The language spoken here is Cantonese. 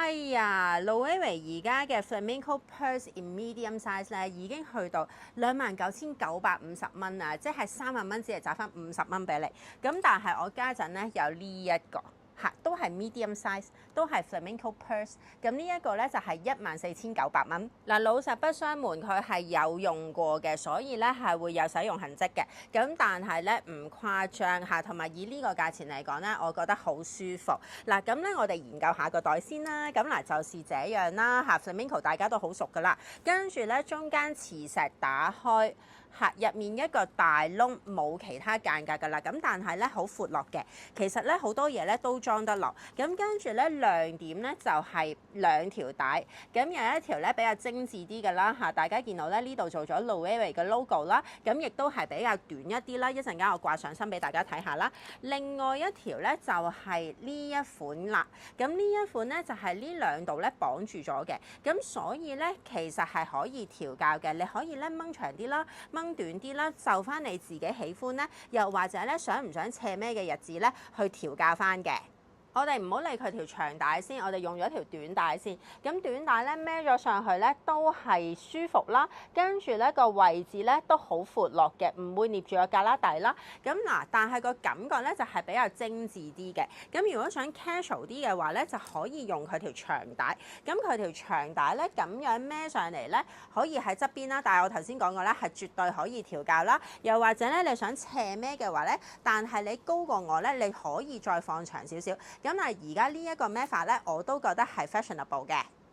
哎呀 ，Loewe 而家嘅 Flamenco Purse in medium size 咧已經去到29,950蚊啊，即係30蚊只係賺翻50蚊俾你。咁但係我家陣咧有呢一個。都係 medium size， 都係 flamenco purse。咁呢一個咧就係14,900蚊。嗱，老實不相瞞，佢係有用過嘅，所以咧係會有使用痕跡嘅。咁但係咧唔誇張嚇，同埋以呢個價錢嚟講咧，我覺得好舒服。嗱，咁咧我哋研究下個袋先啦。咁嗱就是這樣啦嚇 flamenco 大家都好熟噶啦。跟住咧中間磁石打開。入面一個大窿，冇其他間隔㗎啦。咁但係咧好闊落嘅，其實咧好多嘢咧都裝得落。咁跟住咧亮點咧就係兩條帶，咁有一條咧比較精緻啲嘅啦嚇，大家見到咧呢度做咗 Loewe 嘅 logo 啦，咁亦都係比較短一啲啦。一陣間我掛上身俾大家睇下啦。另外一條咧就係呢一款啦，咁呢一款咧就係呢兩度咧綁住咗嘅，咁所以咧其實係可以調校嘅，你可以咧掹長啲啦。掹短啲啦，就翻你自己喜歡咧，又或者咧想唔想斜孭嘅日子咧，去調校翻嘅。我哋唔好理佢條長帶先，我哋用咗條短帶先。咁短帶咧孭咗上去咧都係舒服啦，跟住咧個位置咧都好闊落嘅，唔會捏住個胳肋底啦。咁嗱，但係個感覺咧就係比較精緻啲嘅。咁如果想 casual 啲嘅話咧，就可以用佢條長帶。咁佢條長帶咧咁樣孭上嚟咧，可以喺側邊啦。但係我頭先講過咧，係絕對可以調校啦。又或者咧，你想斜孭嘅話咧，但係你高過我咧，你可以再放長少少。咁但係而家呢一個孭法咧，我都覺得係 fashionable 嘅。